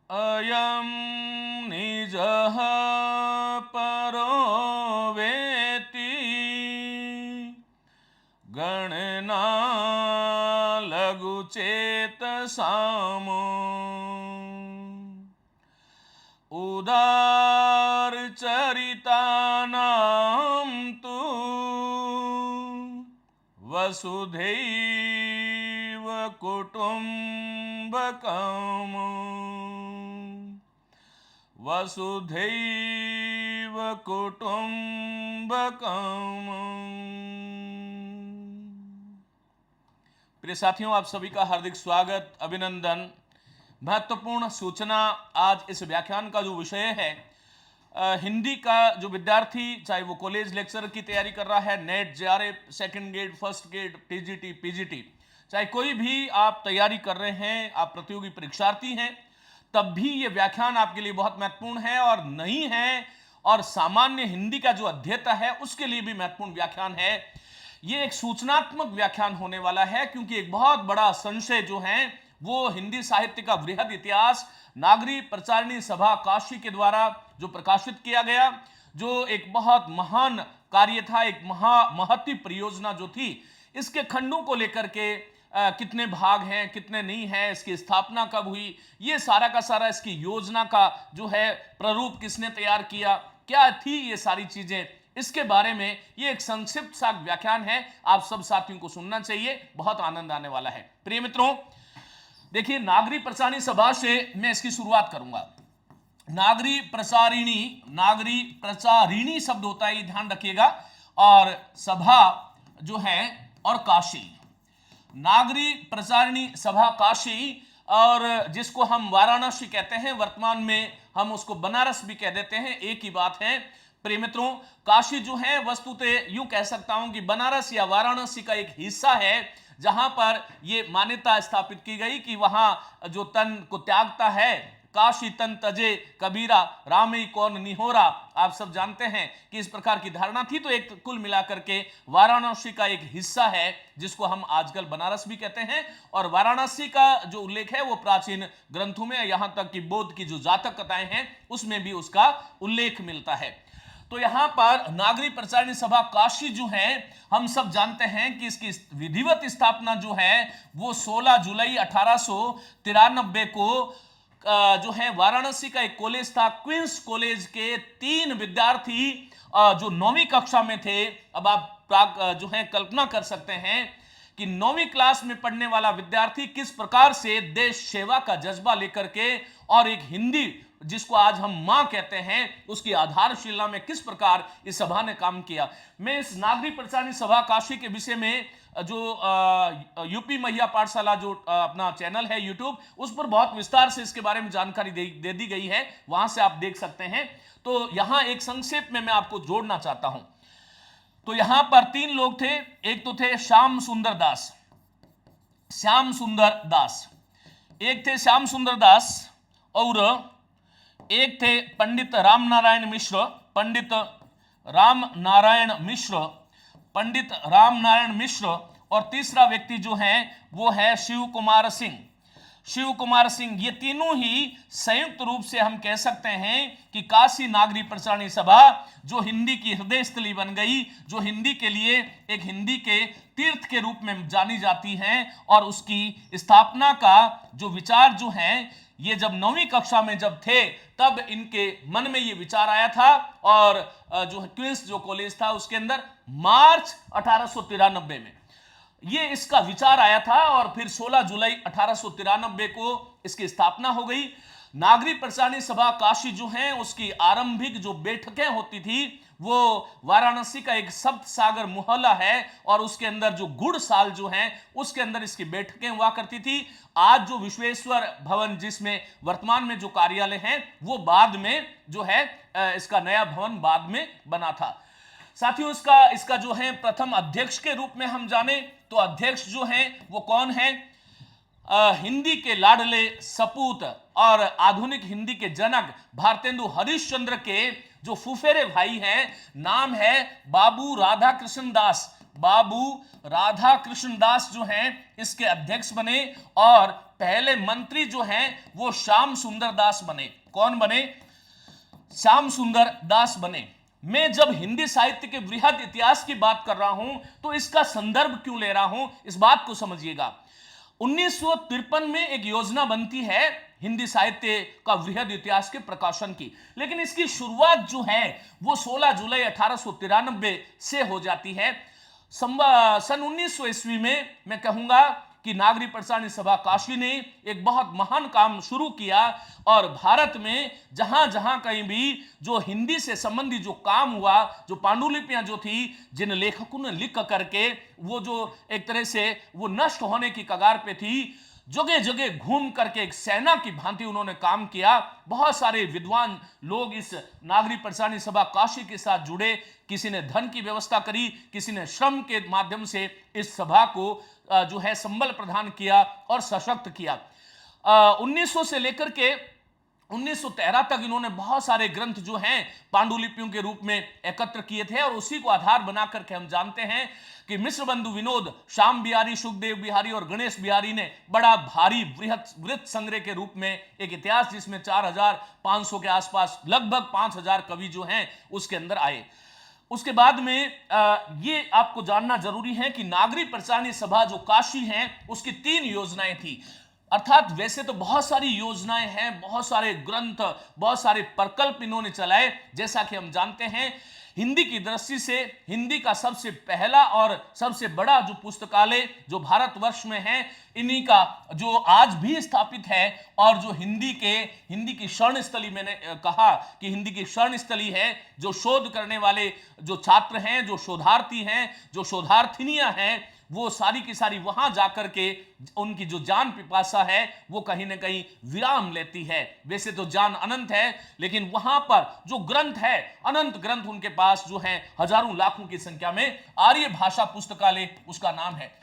अयं निजः परो वेति गणना लघुचेतसाम् उदारचरितानां तु वसुधैव कुटुम्बकम् वसुधैव कुटुम्बकम्। प्रिय साथियों, आप सभी का हार्दिक स्वागत, अभिनंदन। महत्वपूर्ण सूचना। आज इस व्याख्यान का जो विषय है, हिंदी का जो विद्यार्थी, चाहे वो कॉलेज लेक्चर की तैयारी कर रहा है, NET, JRF, second GATE, first GATE, TGT, PGT, चाहे कोई भी आप तैयारी कर रहे हैं, आप प्रतियोगी परीक्षार्थी हैं, तब भी ये व्याख्यान आपके लिए बहुत महत्वपूर्ण है और नहीं है, और सामान्य हिंदी का जो अध्येता है उसके लिए भी महत्वपूर्ण व्याख्यान है। ये एक सूचनात्मक व्याख्यान होने वाला है, क्योंकि एक बहुत बड़ा संशय जो है वो हिंदी साहित्य का वृहद इतिहास नागरी प्रचारिणी सभा काशी के द्वारा जो प्रकाशित किया गया, जो एक बहुत महान कार्य था, एक महती परियोजना जो थी, इसके खंडों को लेकर के कितने भाग हैं, कितने नहीं हैं, इसकी स्थापना कब हुई, ये सारा का सारा, इसकी योजना का जो है प्रारूप किसने तैयार किया, क्या थी ये सारी चीजें, इसके बारे में ये एक संक्षिप्त सा व्याख्यान है। आप सब साथियों को सुनना चाहिए, बहुत आनंद आने वाला है। प्रिय मित्रों, देखिए, नागरी प्रचारिणी सभा से मैं इसकी शुरुआत करूंगा। नागरी प्रचारिणी शब्द होता है, ये ध्यान रखिएगा, और सभा जो है, और काशी, नागरी प्रचारिणी सभा काशी, और जिसको हम वाराणसी कहते हैं, वर्तमान में हम उसको बनारस भी कह देते हैं, एक ही बात है। प्रिय मित्रों, काशी जो है वस्तुतः यूं कह सकता हूं कि बनारस या वाराणसी का एक हिस्सा है, जहां पर यह मान्यता स्थापित की गई कि वहां जो तन को त्यागता है, काशी तन तजे कबीरा, रामे कौन निहोरा, आप सब जानते हैं कि इस प्रकार की धारणा थी। तो एक कुल मिलाकर के वाराणसी का एक हिस्सा है, जिसको हम आजकल बनारस भी कहते हैं, और वाराणसी का जो उल्लेख है वो प्राचीन ग्रंथों में, यहां तक कि बौद्ध की जो जातक कथाएं हैं उसमें भी उसका उल्लेख मिलता है। तो यहां पर नागरी प्रचारिणी सभा काशी जो है, हम सब जानते हैं कि इसकी विधिवत स्थापना जो है वो 16 जुलाई 1893 को जो है वाराणसी का एक कॉलेज था, क्वींस कॉलेज के 3 विद्यार्थी जो 9वीं कक्षा में थे। अब आप जो है कल्पना कर सकते हैं कि 9वीं क्लास में पढ़ने वाला विद्यार्थी किस प्रकार से देश सेवा का जज्बा लेकर के, और एक हिंदी जिसको आज हम मां कहते हैं, उसकी आधारशिला में किस प्रकार इस सभा ने काम किया। मैं इस नागरी प्रचारिणी सभा काशी के विषय में जो यूपी महिला पाठशाला जो अपना चैनल है यूट्यूब, उस पर बहुत विस्तार से इसके बारे में जानकारी दे दी गई है, वहां से आप देख सकते हैं। तो यहां एक संक्षेप में मैं आपको जोड़ना चाहता हूं। तो यहां पर 3 लोग थे। एक तो थे श्याम सुंदर दास, एक थे श्याम सुंदर दास, और एक थे पंडित राम नारायण मिश्र, और तीसरा व्यक्ति जो है वो है शिव कुमार सिंह। ये तीनों ही संयुक्त रूप से हम कह सकते हैं कि काशी नागरी प्रचारिणी सभा जो हिंदी की हृदय स्थली बन गई, जो हिंदी के लिए एक हिंदी के तीर्थ के रूप में जानी जाती है, और उसकी स्थापना का जो विचार जो है, ये जब 9वीं कक्षा में जब थे तब इनके मन में ये विचार आया था, और जो क्वींस जो कॉलेज था उसके अंदर मार्च 1893 में ये इसका विचार आया था, और फिर 16 जुलाई 1893 को इसकी स्थापना हो गई। नागरी प्रचारिणी सभा काशी जो है, उसकी आरंभिक जो बैठकें होती थी वो वाराणसी का एक सप्त सागर मोहल्ला है, और उसके अंदर जो गुड़ साल जो है उसके अंदर इसकी बैठकें हुआ करती थी। आज जो विश्वेश्वर भवन जिसमें वर्तमान में जो कार्यालय है, वो बाद में जो है इसका नया भवन बाद में बना था। साथियों, इसका जो है प्रथम अध्यक्ष के रूप में हम जाने तो अध्यक्ष जो है वो कौन है? हिंदी के लाडले सपूत और आधुनिक हिंदी के जनक भारतेंदु हरिश्चंद्र के जो फुफेरे भाई हैं, नाम है बाबू राधा कृष्ण दास जो हैं इसके अध्यक्ष बने, और पहले मंत्री जो हैं वो श्याम सुंदर दास बने। कौन बने? श्याम सुंदर दास बने। मैं जब हिंदी साहित्य के वृहद इतिहास की बात कर रहा हूं तो इसका संदर्भ क्यों ले रहा हूं, इस बात को समझिएगा। 1953 में एक योजना बनती है हिंदी साहित्य का वृहद इतिहास के प्रकाशन की, लेकिन इसकी शुरुआत जो है वो 16 जुलाई 1893 से हो जाती है। सन 1900 ईस्वी में मैं कहूंगा कि नागरी प्रसारणी सभा काशी ने एक बहुत महान काम शुरू किया और भारत में जहां जहां कहीं भी जो हिंदी से संबंधित जो काम हुआ, जो पांडुलिपियां जो थी, जिन लेखकों ने लिख करके वो जो एक तरह से वो नष्ट होने की कगार पे थी, जगह जगह घूम करके एक सेना की भांति उन्होंने काम किया। बहुत सारे विद्वान लोग इस नागरी प्रसारणी सभा काशी के साथ जुड़े। किसी ने धन की व्यवस्था करी, किसी ने श्रम के माध्यम से इस सभा को जो है संबल प्रदान किया और सशक्त किया। 1900 से लेकर के 1913 तक इन्होंने बहुत सारे ग्रंथ जो हैं पांडुलिपियों के रूप में एकत्र किए थे और उसी को आधार बना करके हम जानते हैं कि मिश्र बंधु विनोद, श्याम बिहारी, सुखदेव बिहारी और गणेश बिहारी ने बड़ा भारी वृत्त संग्रह के रूप में एक इतिहास जिसमें 4500 के आसपास लगभग 5000 कवि जो हैं उसके अंदर आए। उसके बाद में ये आपको जानना जरूरी है कि नागरी प्रसारणी सभा जो काशी है उसकी 3 योजनाएं थी। अर्थात वैसे तो बहुत सारी योजनाएं हैं, बहुत सारे ग्रंथ, बहुत सारे प्रकल्प इन्होंने चलाए। जैसा कि हम जानते हैं हिंदी की दृष्टि से हिंदी का सबसे पहला और सबसे बड़ा जो पुस्तकालय जो भारतवर्ष में है, इन्हीं का जो आज भी स्थापित है और जो हिंदी की शरण स्थली, मैंने कहा कि हिंदी की शरण स्थली है। जो शोध करने वाले जो छात्र हैं, जो शोधार्थी हैं, जो शोधार्थिनियां हैं, वो सारी की सारी वहां जाकर के उनकी जो जान पिपासा है वो कहीं ना कहीं विराम लेती है। वैसे तो जान अनंत है, लेकिन वहां पर जो ग्रंथ है, अनंत ग्रंथ उनके पास जो है, हजारों लाखों की संख्या में। आर्य भाषा पुस्तकालय उसका नाम है।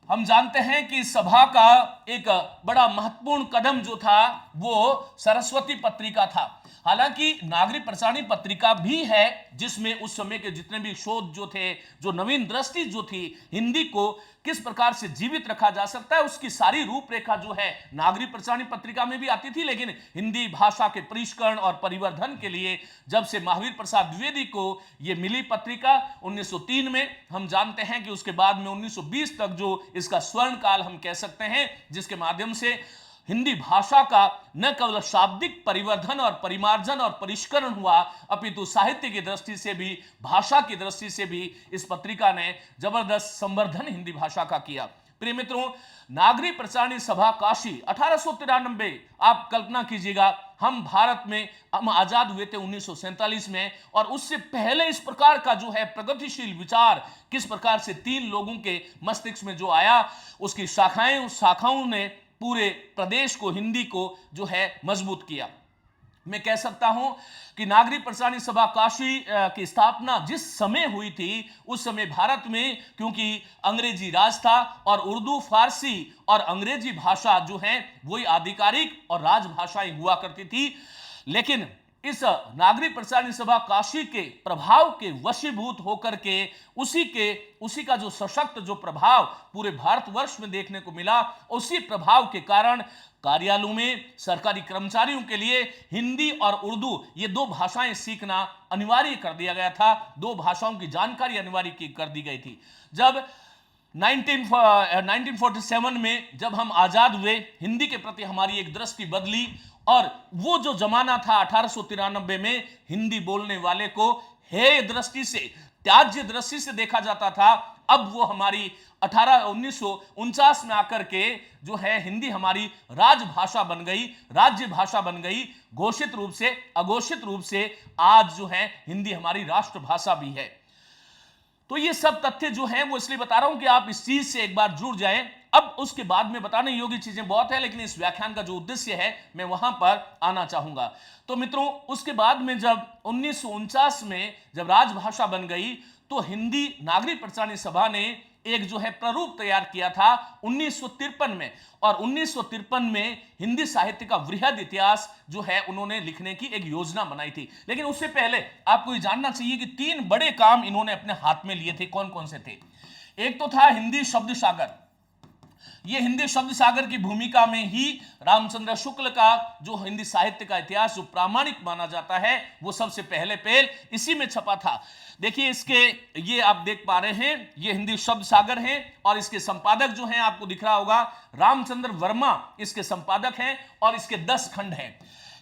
हम जानते हैं कि सभा का एक बड़ा महत्वपूर्ण कदम जो था वो सरस्वती पत्रिका था। हालांकि नागरी प्रसारणी पत्रिका भी है जिसमें उस समय के जितने भी शोध जो थे, जो नवीन दृष्टि जो थी, हिंदी को किस प्रकार से जीवित रखा जा सकता है, उसकी सारी रूपरेखा जो है नागरी प्रसारणी पत्रिका में भी आती थी। लेकिन हिंदी भाषा के परिष्करण और परिवर्धन के लिए जब से महावीर प्रसाद द्विवेदी को ये मिली पत्रिका 1903 में, हम जानते हैं कि उसके बाद में 1920 तक जो इसका स्वर्ण काल हम कह सकते हैं, जिसके माध्यम से हिंदी भाषा का न केवल शाब्दिक परिवर्धन और परिमार्जन और परिष्करण हुआ, अपितु साहित्य की दृष्टि से भी, भाषा की दृष्टि से भी इस पत्रिका ने जबरदस्त संवर्धन हिंदी भाषा का किया। प्रिय मित्रों, नागरी प्रसारणी सभा काशी 1893, आप कल्पना कीजिएगा, हम भारत में हम आजाद हुए थे 1947 में, और उससे पहले इस प्रकार का जो है प्रगतिशील विचार किस प्रकार से 3 लोगों के मस्तिष्क में जो आया, उसकी शाखाओं ने पूरे प्रदेश को, हिंदी को जो है मजबूत किया। मैं कह सकता हूं कि नागरी प्रसारणी सभा काशी की स्थापना जिस समय हुई थी, उस समय भारत में क्योंकि अंग्रेजी राज था और उर्दू, फारसी और अंग्रेजी भाषा जो है वही आधिकारिक और राजभाषाएं हुआ करती थी। लेकिन इस नागरी प्रसारणी सभा काशी के प्रभाव के वशीभूत होकर के उसी का जो सशक्त जो प्रभाव पूरे भारतवर्ष में देखने को मिला, उसी प्रभाव के कारण कार्यालयों में सरकारी कर्मचारियों के लिए हिंदी और उर्दू ये 2 भाषाएं सीखना अनिवार्य कर दिया गया था। 2 भाषाओं की जानकारी अनिवार्य कर दी गई थी। जब 1947 में जब हम आजाद हुए, हिंदी के प्रति हमारी एक दृष्टि बदली और वो जो जमाना था 1893 में, हिंदी बोलने वाले को हेय दृष्टि से, त्याज्य दृष्टि से देखा जाता था। अब वो हमारी 1949 में आकर के जो है हिंदी हमारी राजभाषा बन गई, राज्य भाषा बन गई। घोषित रूप से, अघोषित रूप से आज जो है हिंदी हमारी राष्ट्रभाषा भी है। तो ये सब तथ्य जो हैं वो इसलिए बता रहा हूं कि आप इस चीज से एक बार जुड़ जाएं। अब उसके बाद में बताने योग्य चीजें बहुत है, लेकिन इस व्याख्यान का जो उद्देश्य है मैं वहां पर आना चाहूंगा। तो मित्रों, उसके बाद में जब 1949 में जब राजभाषा बन गई, तो हिंदी नागरी प्रसारणी सभा ने एक जो है प्रारूप तैयार किया था 1953 में, और 1953 में हिंदी साहित्य का वृहद इतिहास जो है उन्होंने लिखने की एक योजना बनाई थी। लेकिन उससे पहले आपको ये जानना चाहिए कि 3 बड़े काम इन्होंने अपने हाथ में लिए थे। कौन कौन से थे? एक तो था हिंदी शब्द सागर। ये हिंदी शब्द सागर की भूमिका में ही रामचंद्र शुक्ल का जो हिंदी साहित्य का इतिहास जो प्रामाणिक माना जाता है वो सबसे पहले पेल इसी में छपा था। देखिए इसके ये आप देख पा रहे हैं, ये हिंदी शब्द सागर है और इसके संपादक जो हैं आपको दिख रहा होगा रामचंद्र वर्मा इसके संपादक हैं और इसके 10 खंड हैं।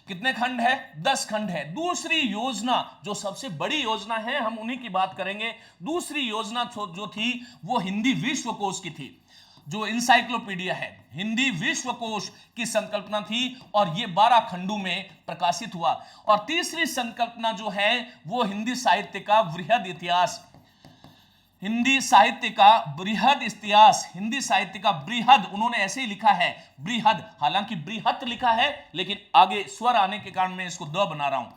कितने खंड है? 10 खंड है। दूसरी योजना जो सबसे बड़ी योजना है हम उन्हीं की बात करेंगे। दूसरी योजना जो थी वो हिंदी विश्वकोश की थी, जो इंसाइक्लोपीडिया है, हिंदी विश्वकोश की संकल्पना थी और ये 12 खंडों में प्रकाशित हुआ। और तीसरी संकल्पना जो है वो हिंदी साहित्य का वृहद इतिहास, हिंदी साहित्य का बृहद इतिहास, हिंदी साहित्य का बृहद, उन्होंने ऐसे ही लिखा है बृहद, हालांकि बृहत लिखा है लेकिन आगे स्वर आने के कारण मैं इसको द बना रहा हूं,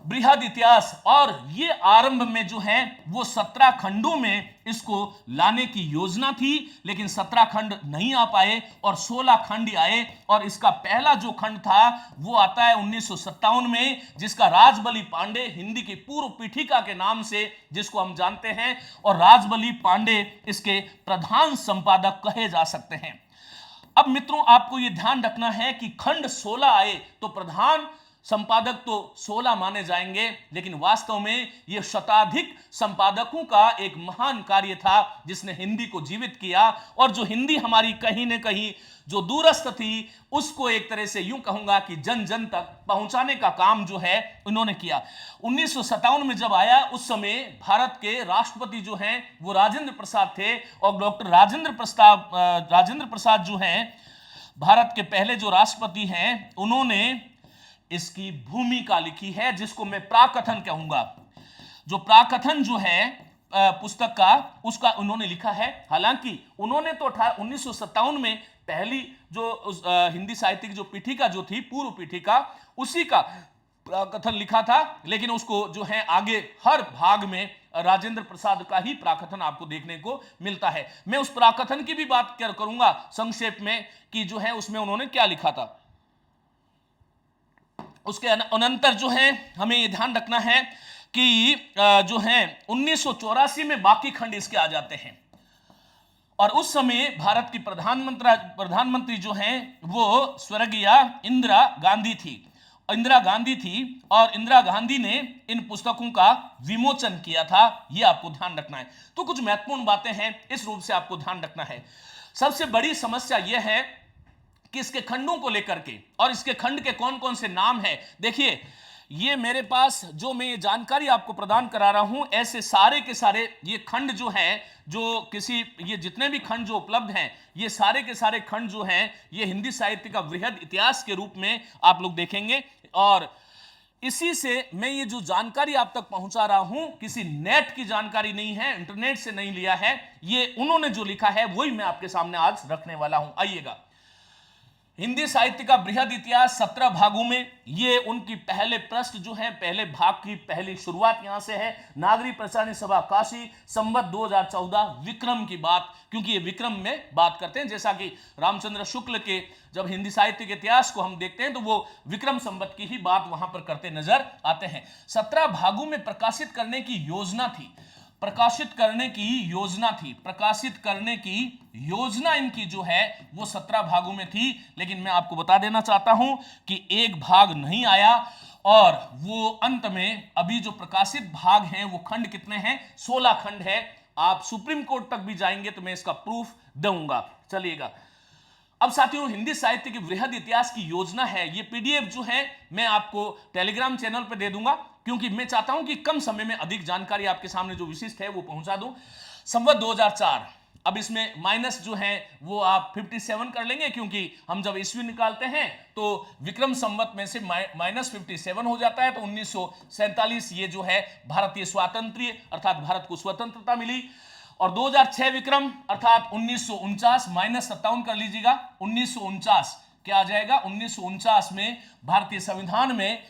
बृहद इतिहास। और ये आरंभ में जो है वो 17 खंडों में इसको लाने की योजना थी, लेकिन 17 खंड नहीं आ पाए और 16 खंड आए। और इसका पहला जो खंड था वो आता है 1957 में, जिसका राजबली पांडे हिंदी की पूर्व पीठिका के नाम से जिसको हम जानते हैं, और राजबली पांडे इसके प्रधान संपादक कहे जा सकते हैं। अब मित्रों आपको यह ध्यान रखना है कि खंड 16 आए तो प्रधान संपादक तो 16 माने जाएंगे, लेकिन वास्तव में यह शताधिक संपादकों का एक महान कार्य था जिसने हिंदी को जीवित किया। और जो हिंदी हमारी कहीं न कहीं जो दूरस्थ थी उसको एक तरह से यूं कहूंगा कि जन जन तक पहुंचाने का काम जो है उन्होंने किया। 1957 में जब आया उस समय भारत के राष्ट्रपति जो हैं वो राजेंद्र प्रसाद थे, और डॉक्टर राजेंद्र प्रसाद जो हैं भारत के पहले जो राष्ट्रपति हैं, उन्होंने इसकी भूमिका लिखी है जिसको मैं प्राकथन कहूंगा। जो प्राकथन जो है पुस्तक का उसका उन्होंने लिखा है। हालांकि उन्होंने तो 1957 में पहली जो हिंदी साहित्य की जो पीठिका जो थी पूर्व पीठिका उसी का प्राकथन लिखा था, लेकिन उसको जो है आगे हर भाग में राजेंद्र प्रसाद का ही प्राकथन आपको देखने को मिलता है। मैं उस प्राकथन की भी बात करूंगा संक्षेप में कि जो है उसमें उन्होंने क्या लिखा था। उसके अनंतर जो है हमें यह ध्यान रखना है कि जो है 1984 में बाकी खंड इसके आ जाते हैं। और उस समय भारत की प्रधानमंत्री जो हैं वो स्वर्गीय इंदिरा गांधी थी और इंदिरा गांधी ने इन पुस्तकों का विमोचन किया था। ये आपको ध्यान रखना है। तो कुछ महत्वपूर्ण बातें हैं इस रूप से आपको ध्यान रखना है। सबसे बड़ी समस्या यह है कि इसके खंडों को लेकर के और इसके खंड के कौन कौन से नाम हैं। देखिए ये मेरे पास जो मैं ये जानकारी आपको प्रदान करा रहा हूं, ऐसे सारे के सारे ये खंड जो हैं, जो ये जितने भी खंड जो उपलब्ध हैं, ये सारे के सारे खंड जो हैं ये हिंदी साहित्य का वृहद इतिहास के रूप में आप लोग देखेंगे। और इसी से मैं ये जो जानकारी आप तक पहुंचा रहा हूं किसी नेट की जानकारी नहीं है, इंटरनेट से नहीं लिया है, ये उन्होंने जो लिखा है वही मैं आपके सामने आज रखने वाला हूं। आइएगा, हिंदी साहित्य का बृहद इतिहास 17 भागों में, ये उनकी पहले पृष्ठ जो है, पहले भाग की पहली शुरुआत यहां से है। नागरी प्रचारणी सभा काशी, संवत 2014, विक्रम की बात, क्योंकि ये विक्रम में बात करते हैं। जैसा कि रामचंद्र शुक्ल के जब हिंदी साहित्य के इतिहास को हम देखते हैं तो वो विक्रम संवत की ही बात वहां पर करते नजर आते हैं। 17 भागों में प्रकाशित करने की योजना थी, प्रकाशित करने की योजना इनकी जो है वो 17 भागों में थी। लेकिन मैं आपको बता देना चाहता हूं कि एक भाग नहीं आया और वो अंत में अभी जो प्रकाशित भाग हैं वो खंड कितने हैं? 16 खंड है। आप सुप्रीम कोर्ट तक भी जाएंगे तो मैं इसका प्रूफ दूंगा। चलिएगा, अब साथियों हिंदी साहित्य के वृहद इतिहास की योजना है, ये पीडीएफ जो है मैं आपको टेलीग्राम चैनल पर दे दूंगा, क्योंकि मैं चाहता हूं कि कम समय में अधिक जानकारी आपके सामने जो विशिष्ट है वो पहुंचा दूं। संवत 2004, अब इसमें माइनस जो है वो आप 57 कर लेंगे, क्योंकि हम जब ईस्वी निकालते हैं तो विक्रम संवत में से माइनस 57 हो जाता है, तो 1947 ये जो है भारतीय स्वातंत्र्य अर्थात भारत को स्वतंत्रता मिली। और 2006 विक्रम अर्थात 1949 माइनस 57 कर लीजिएगा, 1949 क्या आ जाएगा? 1949 में भारतीय संविधान में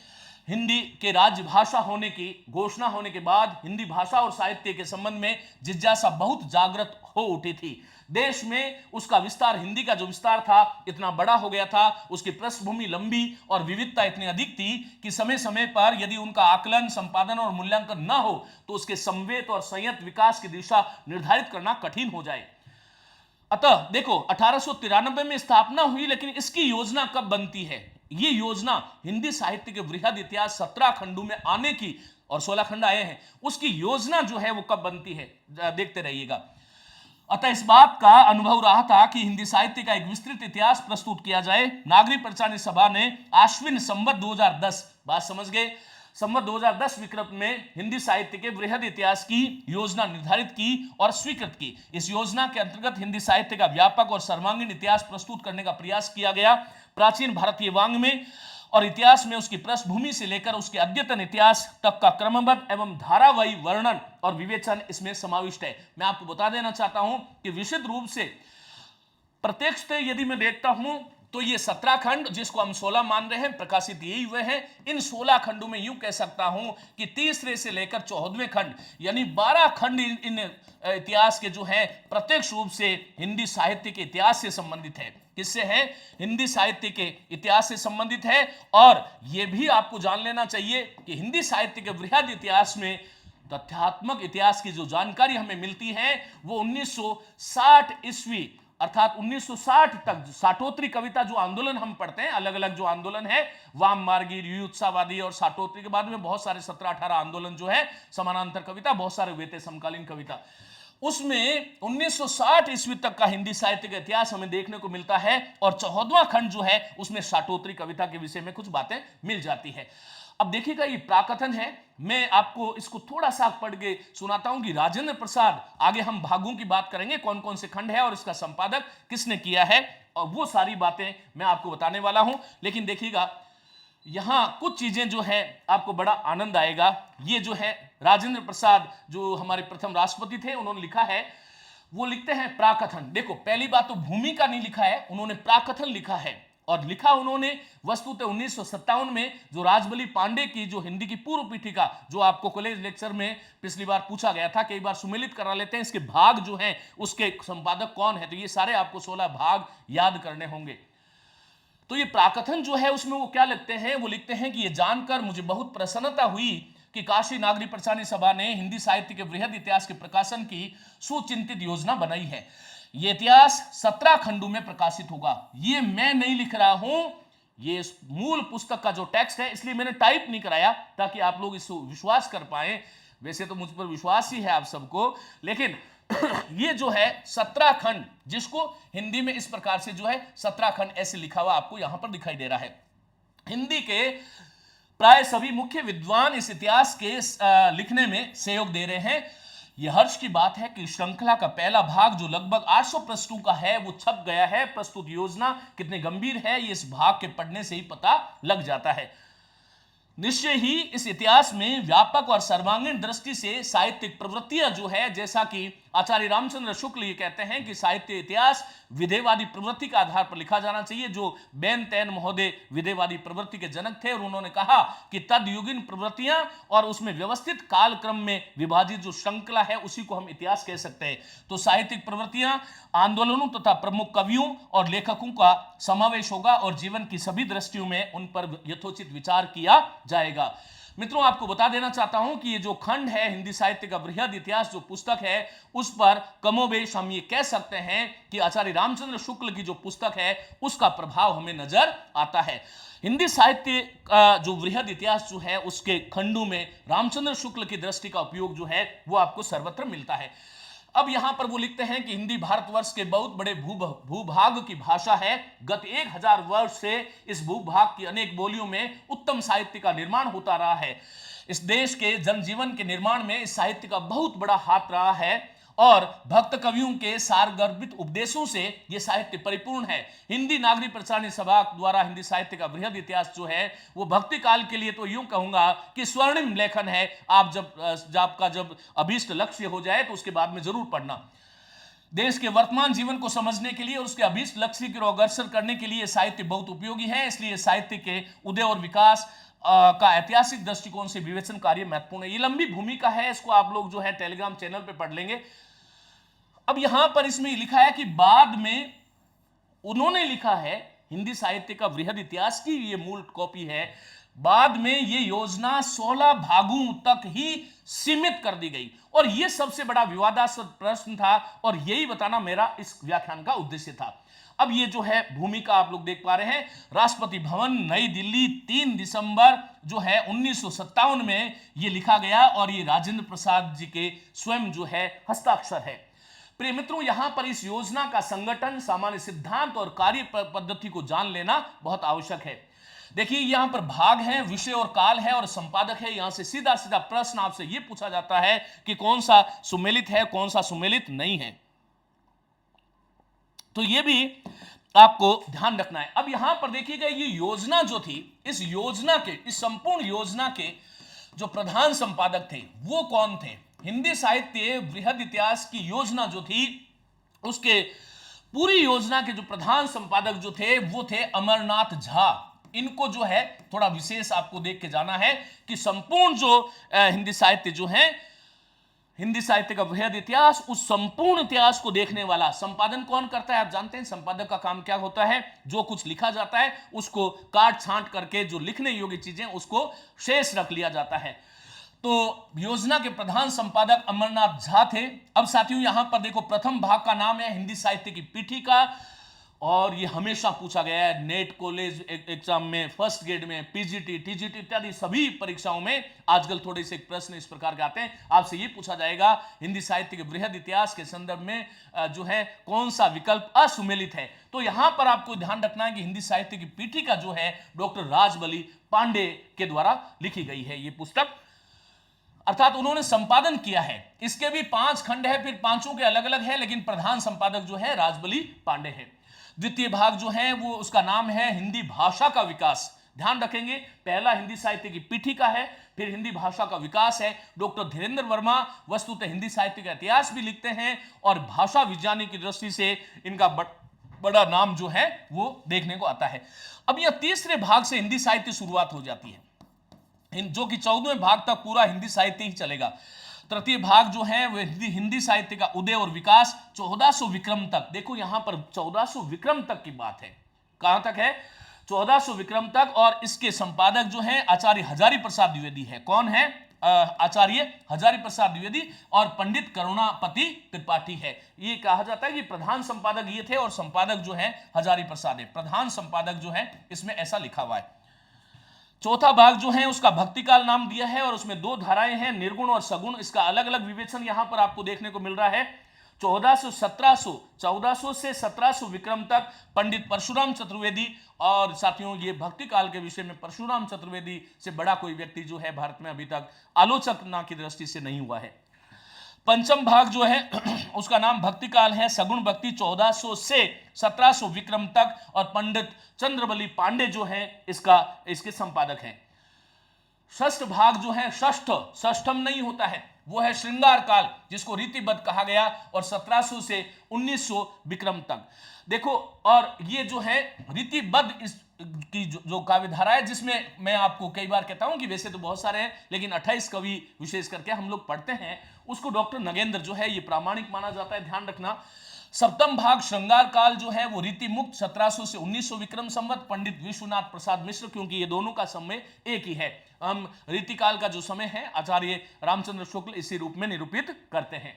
हिंदी के राज्य भाषा होने की घोषणा होने के बाद हिंदी भाषा और साहित्य के संबंध में जिज्ञासा बहुत जागृत हो उठी थी। देश में उसका विस्तार, हिंदी का जो विस्तार था इतना बड़ा हो गया था, उसकी पृष्ठभूमि लंबी और विविधता इतनी अधिक थी कि समय समय पर यदि उनका आकलन, संपादन और मूल्यांकन न हो तो उसके संवेद और संयत विकास की दिशा निर्धारित करना कठिन हो जाए। अतः देखो 1893 में स्थापना हुई, लेकिन इसकी योजना कब बनती है? ये योजना हिंदी साहित्य के वृहद इतिहास 17 खंडों में आने की, और 16 खंड आए हैं, उसकी योजना जो है वो कब बनती है, देखते रहिएगा। अतः इस बात का अनुभव रहा था कि हिंदी साहित्य का एक विस्तृत इतिहास प्रस्तुत किया जाए। नागरिक परिचालन सभा ने आश्विन संवत 2010, बात समझ गए, संवत 2010 विक्रम में हिंदी साहित्य के वृहद इतिहास की योजना निर्धारित की और स्वीकृत की। इस योजना के अंतर्गत हिंदी साहित्य का व्यापक और सर्वांगीण इतिहास प्रस्तुत करने का प्रयास किया गया। प्राचीन भारतीय वाङ्मय और इतिहास में उसकी पृष्ठभूमि से लेकर उसके अद्यतन इतिहास तक का क्रमबद्ध एवं धारावाही वर्णन और विवेचन इसमें समाविष्ट है। मैं आपको बता देना चाहता हूं कि विशुद्ध रूप से प्रत्यक्ष यदि मैं देखता हूं तो ये 17 खंड, जिसको हम 16 मान रहे हैं, प्रकाशित यही हुए हैं। इन 16 खंडों में यूं कह सकता हूं कि तीसरे से लेकर 14वें खंड, यानी 12 खंड इन इतिहास के जो है प्रत्यक्ष रूप से हिंदी साहित्य के इतिहास से संबंधित है। किससे है? हिंदी साहित्य के इतिहास से संबंधित है। और यह भी आपको जान लेना चाहिए कि हिंदी साहित्य के वृहद इतिहास में तथ्यात्मक इतिहास की जो जानकारी हमें मिलती है वो 1960 ईस्वी अर्थात 1960 तक साठोत्री कविता जो आंदोलन हम पढ़ते हैं, अलग अलग जो आंदोलन है, वाम मार्गी, युत्सावादी और साठोत्री के बाद में बहुत सारे 17-18 आंदोलन जो है, समानांतर कविता बहुत सारे हुए थे, समकालीन कविता, उसमें 1960 ईस्वी तक का हिंदी साहित्य का इतिहास हमें देखने को मिलता है। और 14वां खंड जो है उसमें साठोत्री कविता के विषय में कुछ बातें मिल जाती है। अब देखिएगा, ये प्राकथन है, मैं आपको इसको थोड़ा सा पढ़ के सुनाता हूं कि राजेंद्र प्रसाद, आगे हम भागों की बात करेंगे, कौन कौन से खंड है और इसका संपादक किसने किया है, और वो सारी बातें मैं आपको बताने वाला हूं। लेकिन देखिएगा, यहां कुछ चीजें जो है आपको बड़ा आनंद आएगा। ये जो है राजेंद्र प्रसाद जो हमारे प्रथम राष्ट्रपति थे, उन्होंने लिखा है, वो लिखते हैं प्राकथन। देखो, पहली बात तो भूमिका नहीं लिखा है, उन्होंने प्राकथन लिखा है। और लिखा उन्होंने वस्तुतः 1957 में जो राजबली पांडे की जो हिंदी की पूर्व पीठिका, जो आपको कॉलेज लेक्चर में पिछली बार पूछा गया था, कई बार सुमेलित करा लेते हैं, इसके भाग जो हैं उसके संपादक कौन है, तो ये सारे आपको 16 भाग याद करने होंगे। तो ये प्राकथन जो है उसमें वो क्या लिखते हैं, वो लिखते हैं कि ये जानकर मुझे बहुत प्रसन्नता हुई कि काशी नागरिक परिचालन सभा ने हिंदी साहित्य के वृहद इतिहास के प्रकाशन की सुचिंतित योजना बनाई है। ये इतिहास 17 खंडों में प्रकाशित होगा। ये मैं नहीं लिख रहा हूं, ये मूल पुस्तक का जो टेक्स्ट है, इसलिए मैंने टाइप नहीं कराया ताकि आप लोग इसको विश्वास कर पाए। वैसे तो मुझ पर विश्वास ही है आप सबको, लेकिन ये जो है 17 खंड, जिसको हिंदी में इस प्रकार से जो है 17 खंड ऐसे लिखा हुआ आपको यहां पर दिखाई दे रहा है। हिंदी के प्राय सभी मुख्य विद्वान इस इतिहास के लिखने में सहयोग दे रहे हैं। यह हर्ष की बात है कि श्रृंखला का पहला भाग जो लगभग 800 पृष्ठों का है वो छप गया है। प्रस्तुत योजना कितनी गंभीर है ये इस भाग के पढ़ने से ही पता लग जाता है। निश्चय ही इस इतिहास में व्यापक और सर्वांगीण दृष्टि से साहित्यिक प्रवृत्तियां जो है, जैसा कि आचार्य रामचंद्र शुक्ल ये कहते हैं कि साहित्य इतिहास विधेयवादी प्रवृत्ति के आधार पर लिखा जाना चाहिए। जो बेन तैन महोदय विधेयवादी प्रवृत्ति के जनक थे, और उन्होंने कहा कि तदयुगीन प्रवृत्तियां और उसमें व्यवस्थित कालक्रम में विभाजित जो श्रृंखला है उसी को हम इतिहास कह सकते हैं। तो साहित्यिक प्रवृत्तियां, आंदोलनों तथा प्रमुख कवियों और लेखकों का समावेश होगा और जीवन की सभी दृष्टियों में उन पर यथोचित विचार किया जाएगा। मित्रों, आपको बता देना चाहता हूं कि ये जो खंड है हिंदी साहित्य का वृहद इतिहास जो पुस्तक है, उस पर कमोबेश हम ये कह सकते हैं कि आचार्य रामचंद्र शुक्ल की जो पुस्तक है उसका प्रभाव हमें नजर आता है। हिंदी साहित्य का जो वृहद इतिहास जो है उसके खंडों में रामचंद्र शुक्ल की दृष्टि का उपयोग जो है वो आपको सर्वत्र मिलता है। अब यहां पर वो लिखते हैं कि हिंदी भारतवर्ष के बहुत बड़े भूभाग की भाषा है। गत 1000 वर्ष से इस भूभाग की अनेक बोलियों में उत्तम साहित्य का निर्माण होता रहा है। इस देश के जनजीवन के निर्माण में इस साहित्य का बहुत बड़ा हाथ रहा है और भक्त कवियों के सारगर्भित उपदेशों से यह साहित्य परिपूर्ण है। हिंदी नागरिक परिचालन सभा द्वारा हिंदी साहित्य का वृहद इतिहास जो है वो भक्ति काल के लिए तो यूं कहूंगा कि स्वर्णिम लेखन है। आप जब अभीष्ट लक्ष्य हो जाए तो उसके बाद में जरूर पढ़ना। देश के वर्तमान जीवन को समझने के लिए और उसके अभीष्ट लक्ष्य की ओर अग्रसर करने के लिए साहित्य बहुत उपयोगी है। इसलिए साहित्य के उदय और विकास का ऐतिहासिक दृष्टिकोण से विवेचन कार्य महत्वपूर्ण है। ये लंबी भूमिका है, इसको आप लोग जो है टेलीग्राम चैनल पे पढ़ लेंगे। अब यहां पर इसमें लिखा है कि बाद में उन्होंने लिखा है हिंदी साहित्य का वृहद इतिहास की ये मूल कॉपी है। बाद में ये योजना 16 भागों तक ही सीमित कर दी गई और ये सबसे बड़ा विवादास्पद प्रश्न था और यही बताना मेरा इस व्याख्यान का उद्देश्य था। अब ये जो है भूमिका आप लोग देख पा रहे हैं, राष्ट्रपति भवन नई दिल्ली 3 दिसंबर जो है 1957 में ये लिखा गया और ये राजेंद्र प्रसाद जी के स्वयं जो है हस्ताक्षर है। प्रिय मित्रों, यहां पर इस योजना का संगठन, सामान्य सिद्धांत और कार्य पद्धति को जान लेना बहुत आवश्यक है। देखिए यहां पर भाग है, विषय और काल है और संपादक है। यहां से सीधा सीधा प्रश्न आपसे यह पूछा जाता है कि कौन सा सुमेलित है, कौन सा सुमेलित नहीं है, तो यह भी आपको ध्यान रखना है। अब यहां पर देखिएगा ये योजना जो थी, इस योजना के, इस संपूर्ण योजना के जो प्रधान संपादक थे वो कौन थे? हिंदी साहित्य बृहद इतिहास की योजना जो थी उसके पूरी योजना के जो प्रधान संपादक जो थे वो थे अमरनाथ झा। इनको जो है थोड़ा विशेष आपको देख के जाना है कि संपूर्ण जो हिंदी साहित्य जो है, हिंदी साहित्य का बृहद इतिहास, उस संपूर्ण इतिहास को देखने वाला संपादन कौन करता है? आप जानते हैं संपादक का काम क्या होता है? जो कुछ लिखा जाता है उसको काट छांट करके जो लिखने योग्य चीजें उसको शेष रख लिया जाता है। तो योजना के प्रधान संपादक अमरनाथ झा थे। अब साथियों यहां पर देखो प्रथम भाग का नाम है हिंदी साहित्य की पीठिका और ये हमेशा पूछा गया है नेट, कॉलेज एग्जाम में, फर्स्ट ग्रेड में, पीजीटी, टीजीटी इत्यादि सभी परीक्षाओं में आजकल थोड़े से प्रश्न इस प्रकार के आते हैं। आपसे ये पूछा जाएगा हिंदी साहित्य के बृहद इतिहास के संदर्भ में जो है कौन सा विकल्प असुमेलित है? तो यहां पर आपको ध्यान रखना है कि हिंदी साहित्य की पीठिका जो है डॉक्टर राजबली पांडे के द्वारा लिखी गई है ये पुस्तक, अर्थात उन्होंने संपादन किया है। इसके भी 5 खंड है, फिर पांचों के अलग अलग है, लेकिन प्रधान संपादक जो है राजबली पांडे है। द्वितीय भाग जो है वो उसका नाम है हिंदी भाषा का विकास। ध्यान रखेंगे पहला हिंदी साहित्य की पीठिका है, फिर हिंदी भाषा का विकास है। डॉक्टर धीरेन्द्र वर्मा वस्तुतः हिंदी साहित्य का इतिहास भी लिखते हैं और भाषा विज्ञानी की दृष्टि से इनका बड़ा नाम जो है वो देखने को आता है। अब यह तीसरे भाग से हिंदी साहित्य शुरुआत हो जाती है, जो कि 14वें भाग तक पूरा हिंदी साहित्य ही चलेगा। तृतीय भाग जो है वह हिंदी साहित्य का उदय और विकास 1400 विक्रम तक। देखो यहां पर 1400 विक्रम तक की बात है, कहां तक है? 1400 विक्रम तक। और इसके संपादक जो है आचार्य हजारी प्रसाद द्विवेदी है। कौन है? आचार्य हजारी प्रसाद द्विवेदी और पंडित करुणापति त्रिपाठी है। ये कहा जाता है कि प्रधान संपादक ये थे और संपादक जो है हजारी प्रसाद है। प्रधान संपादक जो है इसमें ऐसा लिखा हुआ है। चौथा भाग जो है उसका भक्तिकाल नाम दिया है और उसमें 2 धाराएं हैं, निर्गुण और सगुण। इसका अलग अलग विवेचन यहां पर आपको देखने को मिल रहा है। 1400 से 1700 विक्रम तक पंडित परशुराम चतुर्वेदी। और साथियों ये भक्तिकाल के विषय में परशुराम चतुर्वेदी से बड़ा कोई व्यक्ति जो है भारत में अभी तक आलोचना की दृष्टि से नहीं हुआ है। पंचम भाग जो है उसका नाम भक्तिकाल है, सगुण भक्ति 1400 से 1700 विक्रम तक और पंडित चंद्रबली पांडे जो है इसके संपादक हैं। षष्ठ भाग जो है, षष्ठम नहीं होता है, वो है श्रृंगार काल जिसको रीतिबद्ध कहा गया और 1700 से 1900 विक्रम तक। देखो और ये जो है रीतिबद्ध की जो काव्यधारा है जिसमें मैं आपको कई बार कहता हूं कि वैसे तो बहुत सारे हैं लेकिन 28 कवि विशेष करके हम लोग पढ़ते हैं, उसको डॉक्टर नगेंद्र जो है ये प्रामाणिक माना जाता है, ध्यान रखना। सप्तम भाग श्रृंगार काल जो है वो रीति मुक्त 1700 से 1900 विक्रम संवत, पंडित विश्वनाथ प्रसाद मिश्र, क्योंकि ये दोनों का समय एक ही है। हम रीतिकाल का जो समय है आचार्य रामचंद्र शुक्ल इसी रूप में निरूपित करते हैं।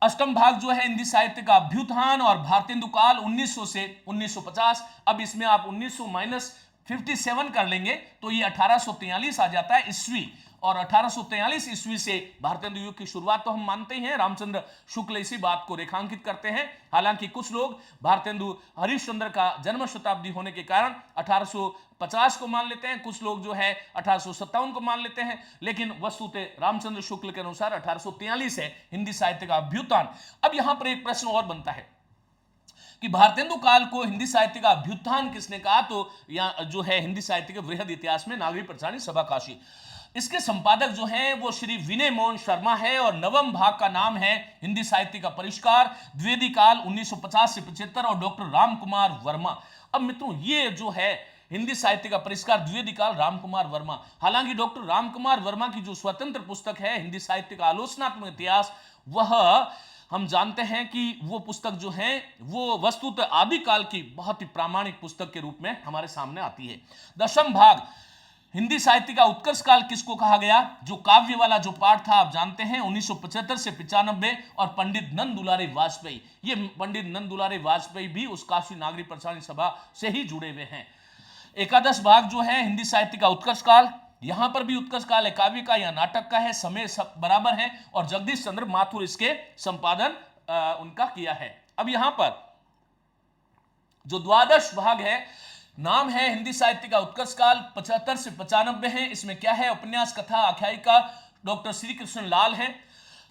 अष्टम भाग जो है हिंदी साहित्य का अभ्युत्थान और भारतेंदु काल 1900 से 1950। अब इसमें आप 1900 माइनस 57 कर लेंगे तो ये 1843 आ जाता है ईस्वी, और 1843 ईस्वी से भारतेंदु युग की शुरुआत तो हम मानते ही हैं। रामचंद्र शुक्ल इसी बात को रेखांकित करते हैं। हालांकि कुछ लोग भारतेंदु हरिश्चंद्र का जन्म शताब्दी होने के कारण 1850 को मान लेते हैं, कुछ लोग जो है 1857 को मान लेते हैं, लेकिन वस्तुतः रामचंद्र शुक्ल के अनुसार 1843 है हिंदी साहित्य का अभ्युत्थान। अब यहां पर एक प्रश्न और बनता है कि भारतेंदु काल को हिंदी साहित्य का अभ्युत्थान किसने कहा? तो यहां जो है हिंदी साहित्य के बृहद इतिहास में नागरी प्रचारणी सभा काशी, इसके संपादक जो हैं वो श्री विनय मोहन शर्मा है और नवम भाग का नाम है हिंदी साहित्य का परिष्कार द्विवेदी काल 1950 से 75 और डॉक्टर राम कुमार वर्मा। अब मित्रों ये जो है हिंदी साहित्य का परिष्कार द्विवेदी काल राम कुमार वर्मा, हालांकि डॉक्टर राम कुमार वर्मा की जो स्वतंत्र पुस्तक है हिंदी साहित्य का आलोचनात्मक इतिहास, वह हम जानते हैं कि वो पुस्तक जो है वो वस्तुतः आदिकाल की बहुत ही प्रामाणिक पुस्तक के रूप में हमारे सामने आती है। दशम भाग हिंदी साहित्य का उत्कर्ष काल किसको कहा गया? जो काव्य वाला जो पाठ था आप जानते हैं 1975 से 95 और पंडित नंद दुलारे वाजपेयी, ये पंडित नंद दुलारे वाजपेयी भी उस काशी नागरी प्रसारण सभा से ही जुड़े हुए हैं। एकादश भाग जो है हिंदी साहित्य का उत्कर्ष काल, यहां पर भी उत्कर्ष काल है काव्य का या नाटक का है, समय सब बराबर है और जगदीश चंद्र माथुर इसके संपादन उनका किया है। अब यहां पर जो द्वादश भाग है, नाम है हिंदी साहित्य का उत्कर्ष काल, 75 से 95 है। इसमें क्या है? उपन्यास, कथा, आख्यायिका डॉक्टर श्री कृष्ण लाल है।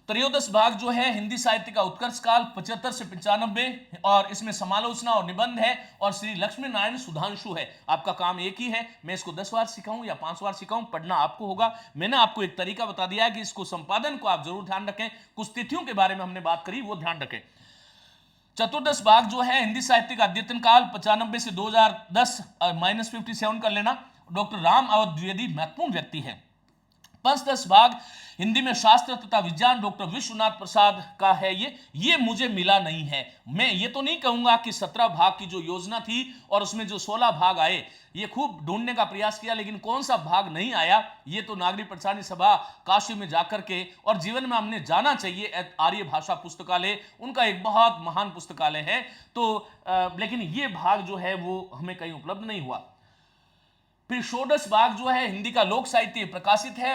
त्रयोदश भाग जो है हिंदी साहित्य का उत्कर्ष काल 75 से 95 और इसमें समालोचना और निबंध है और श्री लक्ष्मी नारायण सुधांशु है। आपका काम एक ही है, मैं इसको 10 बार सिखाऊं या 5 बार सिखाऊं, पढ़ना आपको होगा। मैंने आपको एक तरीका बता दिया है कि इसको संपादन को आप जरूर ध्यान रखें। कुछ तिथियों के बारे में हमने बात करी, वो ध्यान रखें। चतुर्दश भाग जो है हिंदी साहित्य का अद्यतन काल 95 से 2010 -57 कर लेना। डॉक्टर राम अवध द्विवेदी महत्वपूर्ण व्यक्ति है। पंचदश भाग हिंदी में शास्त्र तथा विज्ञान डॉक्टर विश्वनाथ प्रसाद का है। ये मुझे मिला नहीं है। मैं ये तो नहीं कहूंगा कि 17 भाग की जो योजना थी और उसमें जो 16 भाग आए, ये खूब ढूंढने का प्रयास किया, लेकिन कौन सा भाग नहीं आया ये तो नागरी प्रसारण सभा काशी में जाकर के और जीवन में हमने जाना चाहिए। आर्य भाषा पुस्तकालय उनका एक बहुत महान पुस्तकालय है, तो लेकिन ये भाग जो है वो हमें कहीं उपलब्ध नहीं हुआ। फिर षोडश भाग जो है हिंदी का लोक साहित्य प्रकाशित है।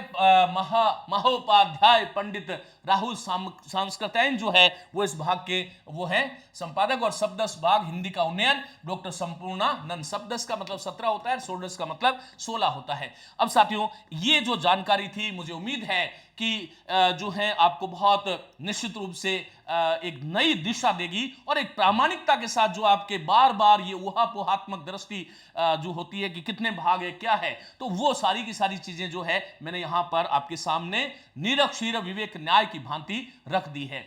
महोपाध्याय पंडित राहुल सांस्कृत्यायन जो है वो इस भाग के वो है संपादक। और सप्तदश भाग हिंदी का उन्नयन डॉक्टर संपूर्णानंद। सप्तदश का मतलब 17 होता है, षोडश का मतलब 16 होता है। अब साथियों, ये जो जानकारी थी मुझे उम्मीद है कि जो है आपको बहुत निश्चित रूप से एक नई दिशा देगी और एक प्रामाणिकता के साथ जो आपके बार बार ये ऊहापोहात्मक दृष्टि जो होती है कि कितने भाग है क्या है, तो वो सारी की सारी चीजें जो है मैंने यहां पर आपके सामने निरक्षीर विवेक न्याय की भांति रख दी है।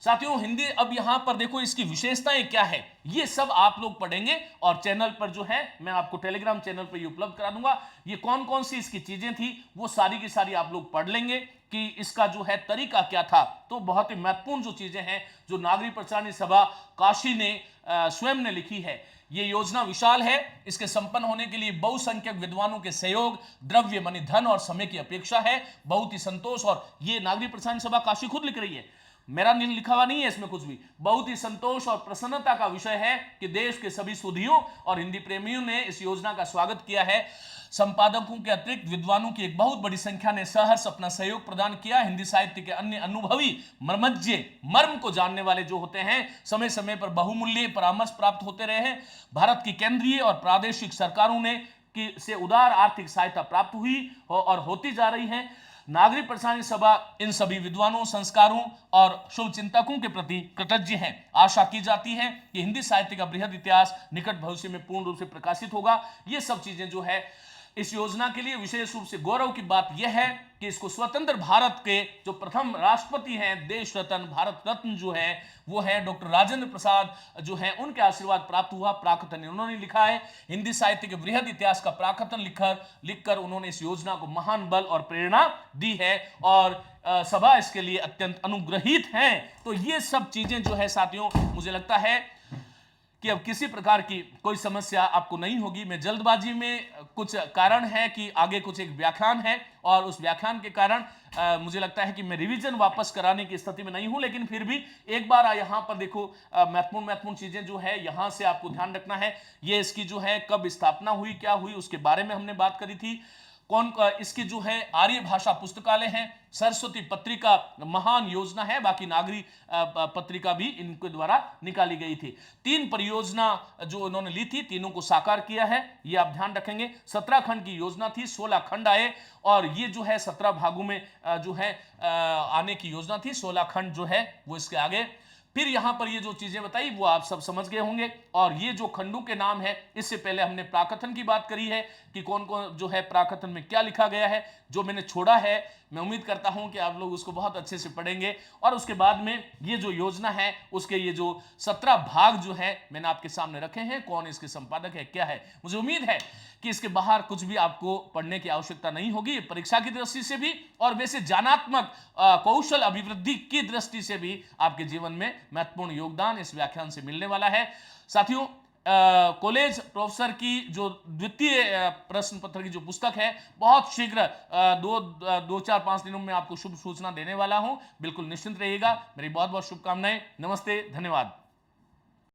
साथियों, हिंदी अब यहां पर देखो इसकी विशेषताएं क्या है, ये सब आप लोग पढ़ेंगे और चैनल पर जो है मैं आपको टेलीग्राम चैनल पर ये उपलब्ध करा दूंगा। ये कौन कौन सी इसकी चीजें थी वो सारी की सारी आप लोग पढ़ लेंगे कि इसका जो है तरीका क्या था। तो बहुत ही महत्वपूर्ण जो चीजें हैं जो नागरी प्रसारण सभा काशी ने स्वयं ने लिखी है। ये योजना विशाल है, इसके संपन्न होने के लिए बहुसंख्यक विद्वानों के सहयोग, द्रव्य मानी धन और समय की अपेक्षा है। बहुत ही संतोष, और ये नागरी प्रसारण सभा काशी खुद लिख रही है, मेरा लिखा हुआ नहीं है इसमें कुछ भी। बहुत ही संतोष और प्रसन्नता का विषय है कि देश के सभी सुधियों और हिंदी प्रेमियों ने इस योजना का स्वागत किया है। संपादकों के अतिरिक्त विद्वानों की एक बहुत बड़ी संख्या ने सहर्ष अपना सहयोग प्रदान किया। हिंदी साहित्य के अन्य अनुभवी मर्मज्ञ, मर्म को जानने वाले जो होते हैं, समय समय पर बहुमूल्य परामर्श प्राप्त होते रहे हैं। भारत की केंद्रीय और प्रादेशिक सरकारों ने से उदार आर्थिक सहायता प्राप्त हुई और होती जा रही है। नागरी प्रसारण सभा इन सभी विद्वानों, संस्कारों और शुभ चिंतकों के प्रति कृतज्ञ है। आशा की जाती है कि हिंदी साहित्य का बृहद इतिहास निकट भविष्य में पूर्ण रूप से प्रकाशित होगा। ये सब चीजें जो है इस योजना के लिए विशेष रूप से गौरव की बात यह है कि इसको स्वतंत्र भारत के जो प्रथम राष्ट्रपति हैं, देश रत्न, भारत रत्न जो है वो है डॉक्टर राजेंद्र प्रसाद जो है, उनके आशीर्वाद प्राप्त हुआ। प्राकथन उन्होंने लिखा है। हिंदी साहित्य के बृहद इतिहास का प्राकथन लिखकर उन्होंने इस योजना को महान बल और प्रेरणा दी है और सभा इसके लिए अत्यंत अनुग्रहित है। तो ये सब चीजें जो है साथियों, मुझे लगता है कि अब किसी प्रकार की कोई समस्या आपको नहीं होगी। मैं जल्दबाजी में, कुछ कारण है कि आगे कुछ एक व्याख्यान है और उस व्याख्यान के कारण मुझे लगता है कि मैं रिवीजन वापस कराने की स्थिति में नहीं हूं, लेकिन फिर भी एक बार यहां पर देखो महत्वपूर्ण चीजें जो है यहां से आपको ध्यान रखना है। ये इसकी जो है कब स्थापना हुई, क्या हुई, उसके बारे में हमने बात करी थी। कौन इसकी जो है आर्य भाषा पुस्तकालय है, सरस्वती पत्रिका महान योजना है, बाकी नागरी पत्रिका भी इनके द्वारा निकाली गई थी। 3 परियोजना जो उन्होंने ली थी, तीनों को साकार किया है, ये आप ध्यान रखेंगे। 17 खंड की योजना थी, 16 खंड आए और ये जो है 17 भागों में जो है आने की योजना थी। 16 खंड जो है वो इसके आगे। फिर यहां पर ये जो चीजें बताई वो आप सब समझ गए होंगे। और ये जो खंडों के नाम है, इससे पहले हमने प्राकथन की बात करी है कि कौन कौन जो है प्राकथन में क्या लिखा गया है। जो मैंने छोड़ा है, मैं उम्मीद करता हूं कि आप लोग उसको बहुत अच्छे से पढ़ेंगे। और उसके बाद में ये जो योजना है उसके ये जो 17 भाग जो है मैंने आपके सामने रखे हैं, कौन इसके संपादक है, क्या है। मुझे उम्मीद है कि इसके बाहर कुछ भी आपको पढ़ने की आवश्यकता नहीं होगी, परीक्षा की दृष्टि से भी और वैसे ज्ञानात्मक कौशल अभिवृद्धि की दृष्टि से भी आपके जीवन में महत्वपूर्ण योगदान इस व्याख्यान से मिलने वाला है। साथियों, कॉलेज प्रोफेसर की जो द्वितीय प्रश्न पत्र की जो पुस्तक है, बहुत शीघ्र 2-4-5 दिनों में आपको शुभ सूचना देने वाला हूं। बिल्कुल निश्चिंत रहिएगा। मेरी बहुत बहुत शुभकामनाएं। नमस्ते, धन्यवाद।